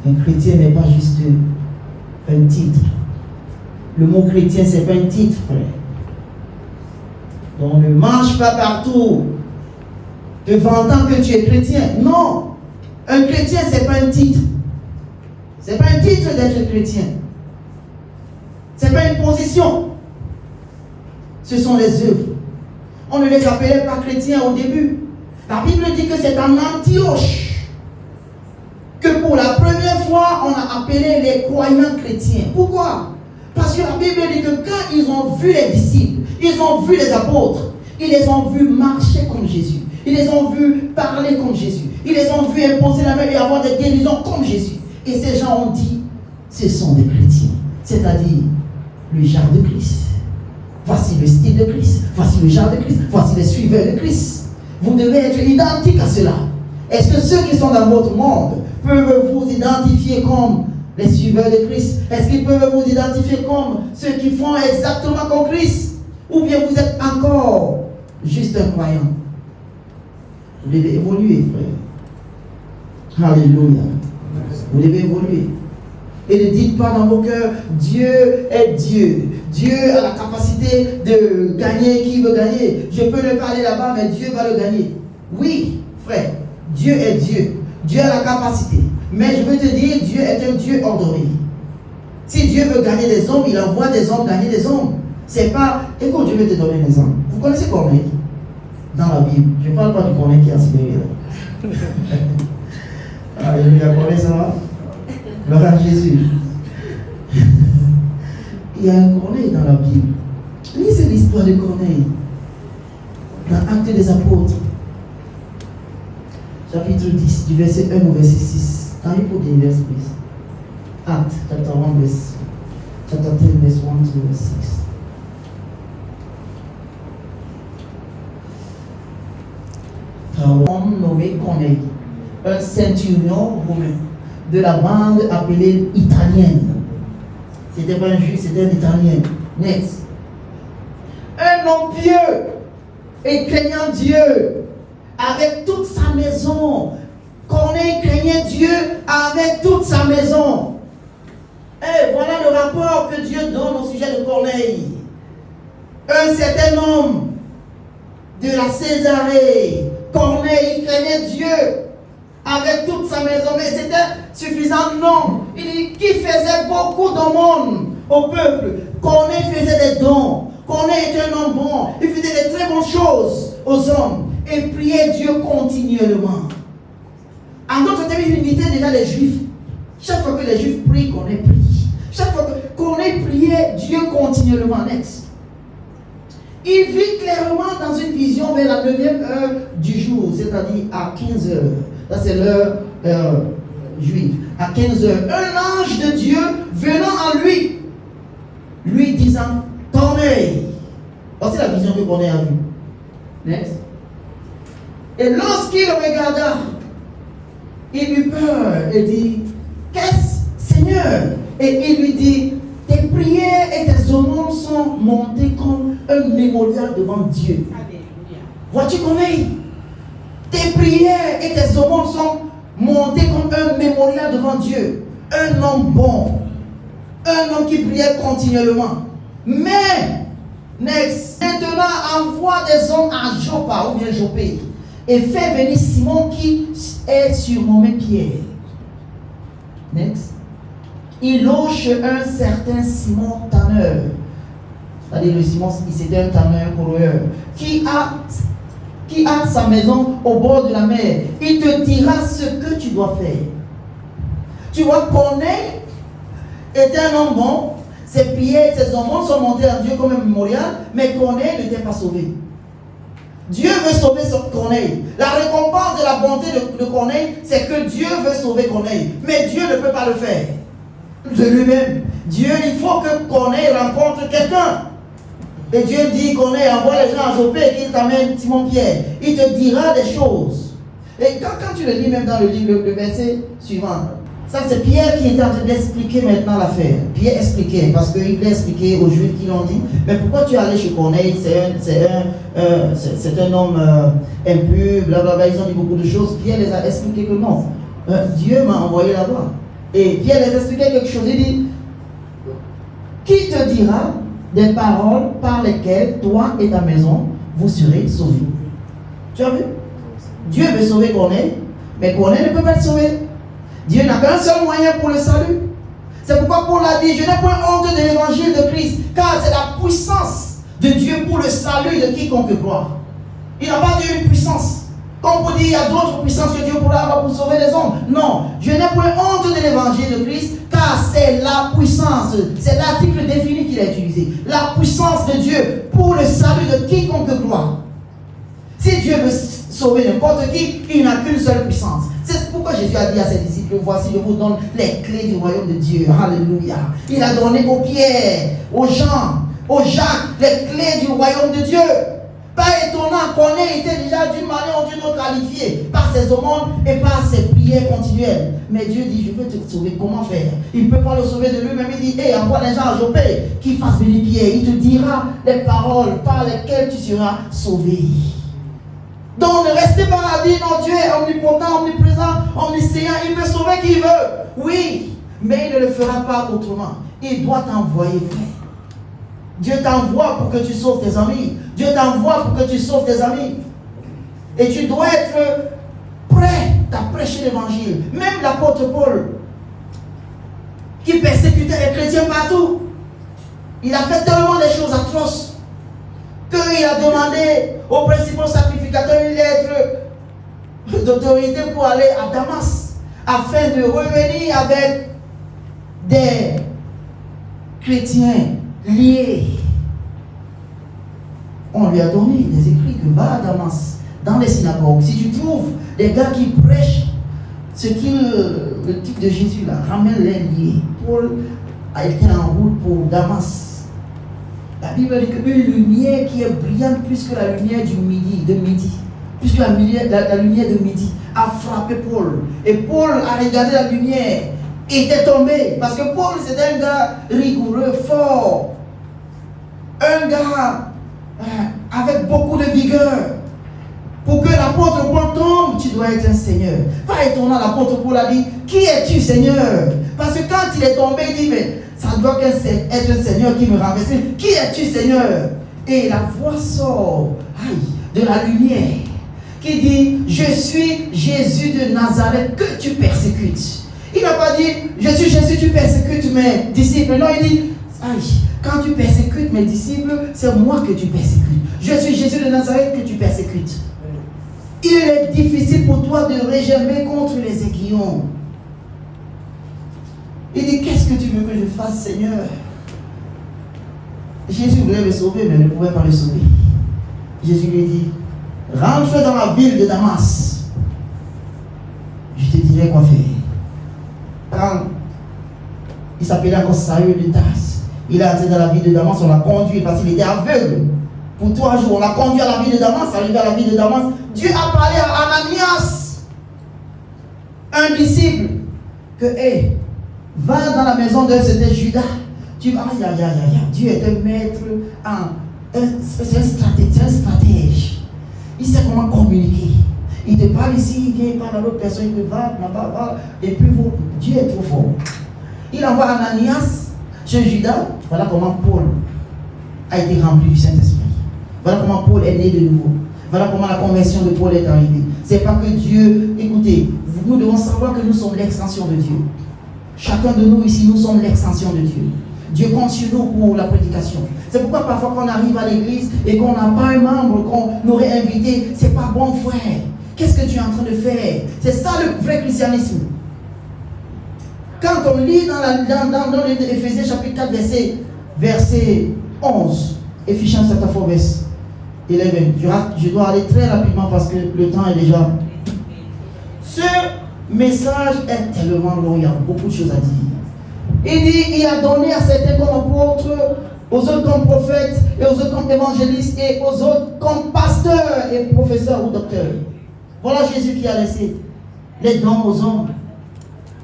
Un chrétien n'est pas juste un titre. Le mot chrétien, ce n'est pas un titre, frère. Donc ne marche pas partout te vantant que tu es chrétien. Non. Un chrétien, ce n'est pas un titre. Ce n'est pas un titre d'être chrétien. Ce n'est pas une position. Ce sont les œuvres. On ne les appelait pas chrétiens au début. La Bible dit que c'est en Antioche que pour la première fois, on a appelé les croyants chrétiens. Pourquoi? Parce que la Bible dit que quand ils ont vu les disciples, ils ont vu les apôtres, ils les ont vus marcher comme Jésus, ils les ont vus parler comme Jésus, ils les ont vus imposer la main et avoir des guérisons comme Jésus. Et ces gens ont dit, ce sont des chrétiens, c'est-à-dire le genre de Christ. Voici le style de Christ, voici le genre de Christ, voici les suiveurs de Christ. Vous devez être identique à cela. Est-ce que ceux qui sont dans votre monde peuvent vous identifier comme les suiveurs de Christ? Est-ce qu'ils peuvent vous identifier comme ceux qui font exactement comme Christ? Ou bien vous êtes encore juste un croyant? Vous devez évoluer, frère. Alléluia. Vous devez évoluer. Et ne dites pas dans vos cœurs, Dieu est Dieu. Dieu a la capacité de gagner qui veut gagner. Je peux ne pas aller là-bas, mais Dieu va le gagner. Oui, frère, Dieu est Dieu. Dieu a la capacité. Mais je veux te dire, Dieu est un Dieu ordonné. Si Dieu veut gagner des hommes, il envoie des hommes gagner des hommes. C'est pas... Écoute, je vais te donner un exemple. Vous connaissez Corneille? Dans la Bible. Je ne parle pas du Corneille qui est assis derrière. Alléluia, Corneille, ça va? Gloire à Jésus. Il y a un Corneille dans la Bible. Lisez l'histoire de Corneille. Dans Actes des Apôtres. Chapitre 10, du verset 1 au verset 6. Can you put the verse, please? Acts, chapter 1, verse, chapter 10, verse 1 to verse 6. Un homme nommé Corneille, un centurion romain, de la bande appelée italienne. C'était pas un juif, c'était un italien. Next. Un homme pieux et craignant Dieu avec toute sa maison. Corneille craignait Dieu avec toute sa maison. Et voilà le rapport que Dieu donne au sujet de Corneille. Un certain homme de la Césarée. Corneille craignait Dieu avec toute sa maison, mais c'était suffisant? Non. Il dit qui faisait beaucoup d'aumônes au peuple. Corneille faisait des dons. Corneille était un homme bon. Il faisait des très bonnes choses aux hommes et priait Dieu continuellement. En d'autres termes, il imitait déjà les Juifs. Chaque fois que les Juifs prient, Corneille prie. Chaque fois que Corneille priait Dieu continuellement. Next. Il vit clairement dans une vision vers la 9e heure du jour, c'est-à-dire à 15 heures. Ça, c'est l'heure juive. À 15 heures, un ange de Dieu venant à lui, lui disant, Corneille. Voici la vision que Corneille a vue. Next. Et lorsqu'il regarda, il eut peur et dit, qu'est-ce, Seigneur? Et il lui dit, tes prières et tes aumônes sont montées comme un mémorial devant Dieu. Vois-tu, Corneille? Tes prières et tes aumônes sont montées comme un mémorial devant Dieu. Un homme bon. Un homme qui priait continuellement. Mais, next, maintenant envoie des hommes à Joppa ou bien Joppé et fais venir Simon qui est surnommé Pierre. Next. Il loge un certain Simon tanneur. C'est-à-dire le Simon, c'était un tanneur coureur qui a sa maison au bord de la mer. Il te dira ce que tu dois faire. Tu vois, Corneille était un homme bon. Ses prières, ses aumônes sont montés à Dieu comme un mémorial, mais Corneille n'était pas sauvé. Dieu veut sauver Corneille. La récompense de la bonté de Corneille, c'est que Dieu veut sauver Corneille. Mais Dieu ne peut pas le faire de lui-même. Dieu, il faut que Corneille rencontre quelqu'un. Et Dieu dit, Corneille, envoie les gens à Joppé et qu'il t'amène Simon-Pierre. Il te dira des choses. Et quand tu le lis même dans le livre, le verset suivant, ça c'est Pierre qui est en train d'expliquer maintenant l'affaire. Pierre expliquait, parce qu'il a expliqué aux Juifs qui l'ont dit, mais pourquoi tu es allé chez Corneille? C'est un homme impur, blablabla, ils ont dit beaucoup de choses. Pierre les a expliqué que non. Dieu m'a envoyé là-bas. Et vient les expliquer quelque chose. Il dit, qui te dira des paroles par lesquelles toi et ta maison vous serez sauvés? Tu as vu? Dieu veut sauver Corneille, mais Corneille ne peut pas être sauvé. Dieu n'a qu'un seul moyen pour le salut. C'est pourquoi Paul a dit, je n'ai point honte de l'évangile de Christ, car c'est la puissance de Dieu pour le salut de quiconque croit. Il n'a pas dit une puissance. Comme pour dire, il y a d'autres puissances que Dieu pourra avoir pour sauver les hommes. Non, je n'ai point honte de l'évangile de Christ, car c'est la puissance. C'est l'article défini qu'il a utilisé. La puissance de Dieu pour le salut de quiconque croit. Si Dieu veut sauver n'importe qui, il n'a qu'une seule puissance. C'est pourquoi Jésus a dit à ses disciples, voici, je vous donne les clés du royaume de Dieu. Alléluia. Il a donné aux Pierre, aux Jean, aux Jacques, les clés du royaume de Dieu. Pas étonnant qu'on ait été déjà d'une manière ou d'une autre qualifié par ses aumônes et par ses prières continuelles. Mais Dieu dit, je veux te sauver. Comment faire? Il ne peut pas le sauver de lui-même. Il dit, envoie les gens à Jopé qui fassent venir Pierre. Il te dira les paroles par lesquelles tu seras sauvé. Donc ne restez pas là à dire, non, Dieu est omnipotent, omniprésent, omniscient. Il peut sauver qui il veut. Oui, mais il ne le fera pas autrement. Il doit t'envoyer, frère. Dieu t'envoie pour que tu sauves tes amis. Dieu t'envoie pour que tu sauves tes amis. Et tu dois être prêt à prêcher l'évangile. Même l'apôtre Paul, qui persécutait les chrétiens partout, il a fait tellement de choses atroces qu'il a demandé au principal sacrificateur une lettre d'autorité pour aller à Damas, afin de revenir avec des chrétiens liés. On lui a donné des écrits que va à Damas, dans les synagogues. Si tu trouves des gars qui prêchent le type de Jésus là, ramène-les liés. Paul a été en route pour Damas. La Bible dit qu'une lumière qui est brillante plus que la lumière de midi, plus que la lumière de midi, a frappé Paul. Et Paul a regardé la lumière, était tombé. Parce que Paul, c'était un gars rigoureux, fort. Un gars avec beaucoup de vigueur. Pour que l'apôtre Paul tombe, tu dois être un Seigneur. Pas étonnant, l'apôtre Paul a dit, qui es-tu, Seigneur? Parce que quand il est tombé, il dit, mais ça doit être un Seigneur qui me renverse. Qui es-tu, Seigneur? Et la voix sort de la lumière qui dit, je suis Jésus de Nazareth que tu persécutes. Il n'a pas dit, je suis Jésus, tu persécutes mes disciples. Non, il dit, quand tu persécutes mes disciples, c'est moi que tu persécutes. Je suis Jésus de Nazareth que tu persécutes. Il est difficile pour toi de régermer contre les aiguillons. Il dit, qu'est-ce que tu veux que je fasse, Seigneur? Jésus voulait le sauver, mais ne pouvait pas le sauver. Jésus lui dit, rentre dans la ville de Damas. Je te dirai quoi faire. Quand il s'appelait encore Saül de Tarse, il est entré dans la ville de Damas, on l'a conduit parce qu'il était aveugle. Pour 3 jours, on l'a conduit à la ville de Damas, arrivé à la ville de Damas. Dieu a parlé à Ananias, un disciple, que va dans la maison de c'était Judas. Tu vas, Dieu est un maître, c'est un stratège. Il sait comment communiquer. Il te parle ici, il vient, il parle à l'autre personne, il te va, et puis Dieu est trop fort. Il envoie Ananias chez Judas. Voilà comment Paul a été rempli du Saint-Esprit. Voilà comment Paul est né de nouveau. Voilà comment la conversion de Paul est arrivée. C'est pas que Dieu, écoutez, nous devons savoir que nous sommes l'extension de Dieu. Chacun de nous ici, nous sommes l'extension de Dieu. Dieu compte sur nous pour la prédication. C'est pourquoi parfois quand on arrive à l'église et qu'on n'a pas un membre qu'on aurait invité, c'est pas bon, frère. Qu'est-ce que tu es en train de faire? C'est ça le vrai christianisme. Quand on lit dans l'Éphésiens chapitre 4 verset 11, Ephésiens chapitre 4 verset 11, je dois aller très rapidement parce que le temps est déjà. Ce message est tellement long, il y a beaucoup de choses à dire. Il dit, il a donné à certains comme apôtres, aux autres comme prophètes, et aux autres comme évangélistes, et aux autres comme pasteurs et professeurs ou docteurs. Voilà Jésus qui a laissé les dons aux hommes.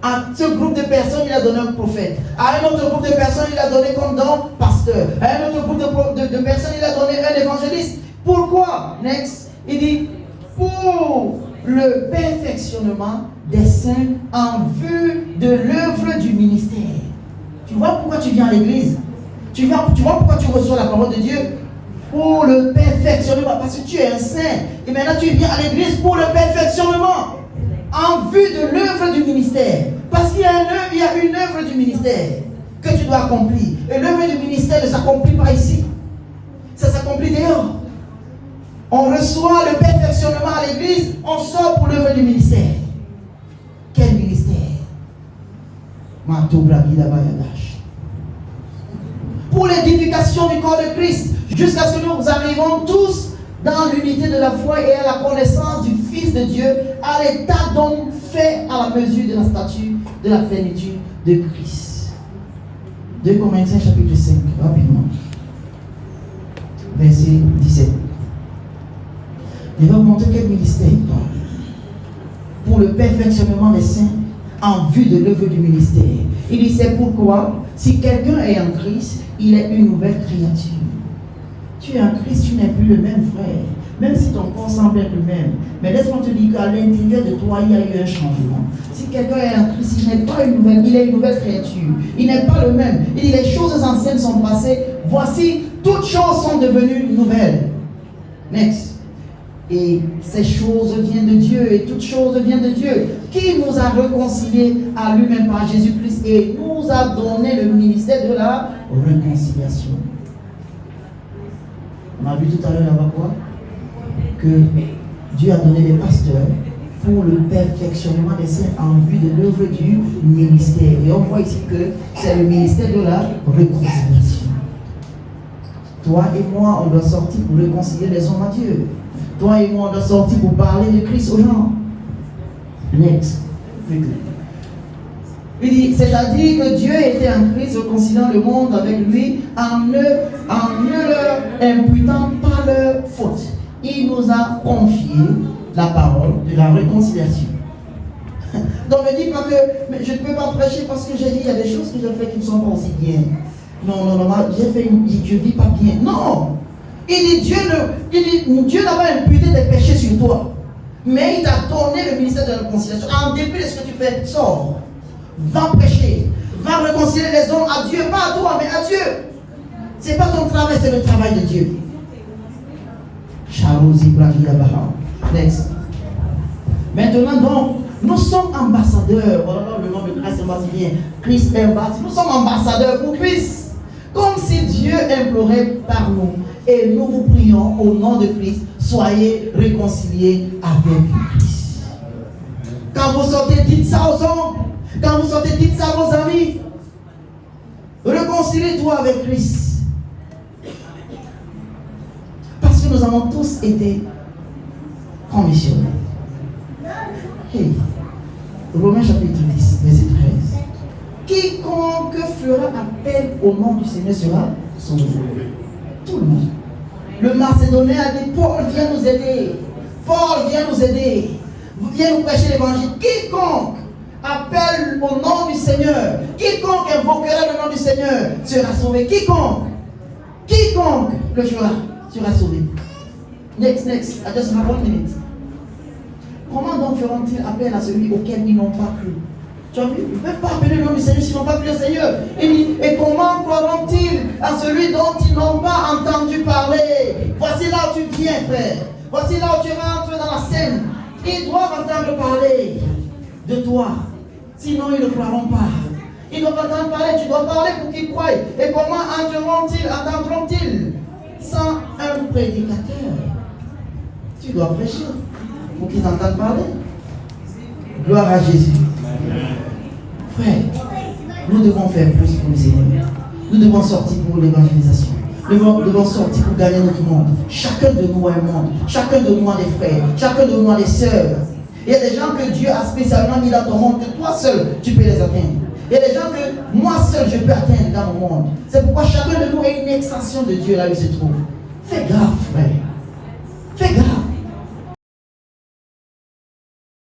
À ce groupe de personnes, il a donné un prophète. À un autre groupe de personnes, il a donné comme don pasteur. À un autre groupe de personnes, il a donné un évangéliste. Pourquoi? Next. Il dit, pour le perfectionnement des saints en vue de l'œuvre du ministère. Tu vois pourquoi tu viens à l'église? Tu vois pourquoi tu reçois la parole de Dieu? Pour le perfectionnement, parce que tu es un saint. Et maintenant tu viens à l'église pour le perfectionnement en vue de l'œuvre du ministère. Parce qu'il y a une œuvre du ministère que tu dois accomplir. Et l'œuvre du ministère ne s'accomplit pas ici. Ça s'accomplit dehors. On reçoit le perfectionnement à l'église, on sort pour l'œuvre du ministère. Quel ministère? Pour l'édification du corps de Christ, jusqu'à ce que nous arrivons tous dans l'unité de la foi et à la connaissance du Fils de Dieu, à l'état d'homme fait à la mesure de la stature de la plénitude de Christ. 2 Corinthiens chapitre 5, rapidement. Verset 17. Il va vous montrer quel ministère il parle. Pour le perfectionnement des saints, en vue de l'œuvre du ministère. Il dit, c'est pourquoi, si quelqu'un est en Christ, il est une nouvelle créature. Tu es en Christ, tu n'es plus le même frère. Même si ton corps semble être le même. Mais laisse-moi te dire qu'à l'intérieur de toi, il y a eu un changement. Si quelqu'un est en Christ, il n'est pas une nouvelle, il est une nouvelle créature. Il n'est pas le même. Il dit, les choses anciennes sont passées. Voici, toutes choses sont devenues nouvelles. Next. Et ces choses viennent de Dieu, et toutes choses viennent de Dieu, qui nous a réconciliés à lui-même par Jésus-Christ et nous a donné le ministère de la réconciliation. On a vu tout à l'heure là-bas quoi? Que Dieu a donné des pasteurs pour le perfectionnement des saints en vue de l'œuvre du ministère. Et on voit ici que c'est le ministère de la réconciliation. Toi et moi, on doit sortir pour réconcilier les hommes à Dieu. Toi et moi, on doit sortir pour parler de Christ aux gens. Next. Il dit, c'est-à-dire que Dieu était en Christ, réconciliant le monde avec lui, en ne leur imputant pas leur faute. Il nous a confié la parole de la réconciliation. Donc ne dis pas que mais je ne peux pas prêcher parce que j'ai dit, il y a des choses que je fais qui ne sont pas aussi bien. Non, je ne vis pas bien. Non! Il dit, Dieu n'a pas imputé des péchés sur toi. Mais il t'a donné le ministère de la réconciliation. En dépit de ce que tu fais, sors. Va prêcher. Va réconcilier les hommes à Dieu. Pas à toi, mais à Dieu. Ce n'est pas ton travail, c'est le travail de Dieu. Next. Maintenant donc, nous sommes ambassadeurs. Voilà le nom de Christ bien. Christ est ambassadeur. Nous sommes ambassadeurs pour Christ. Comme si Dieu implorait par nous. Et nous vous prions au nom de Christ, soyez réconciliés avec Christ. Quand vous sortez, dites ça aux hommes. Quand vous sortez, dites ça à vos amis. Réconcilie-toi avec Christ. Parce que nous avons tous été commissionnés. Hey. Romains chapitre 10, verset 13. Quiconque fera appel au nom du Seigneur sera sauvé. Tout le monde. Le Macédonien a dit, Paul vient nous aider. Paul vient nous aider. Viens nous prêcher l'évangile. Quiconque appelle au nom du Seigneur, quiconque invoquera le nom du Seigneur sera sauvé. Quiconque le fera sera sauvé. Next. I just have 1 minute. Comment donc feront-ils appel à celui auquel ils n'ont pas cru? Tu as vu? Ils ne peuvent pas appeler le nom du Seigneur s'ils n'ont pas cru le Seigneur. Et comment croiront-ils à celui dont ils n'ont pas entendu parler? Voici là où tu viens, frère. Voici là où tu rentres dans la scène. Ils doivent entendre parler de toi. Sinon, ils ne croiront pas. Ils doivent entendre parler. Tu dois parler pour qu'ils croient. Et comment entendront-ils sans un prédicateur? Tu dois prêcher pour qu'ils entendent parler. Gloire à Jésus. Frère, nous devons faire plus pour le Seigneur. Nous devons sortir pour l'évangélisation. Nous devons sortir pour gagner notre monde. Chacun de nous a un monde. Chacun de nous a des frères. Chacun de nous a des sœurs. Il y a des gens que Dieu a spécialement mis dans ton monde, que toi seul, tu peux les atteindre. Il y a des gens que moi seul, je peux atteindre dans mon monde. C'est pourquoi chacun de nous est une extension de Dieu là où il se trouve. Fais gaffe, frère. Fais gaffe.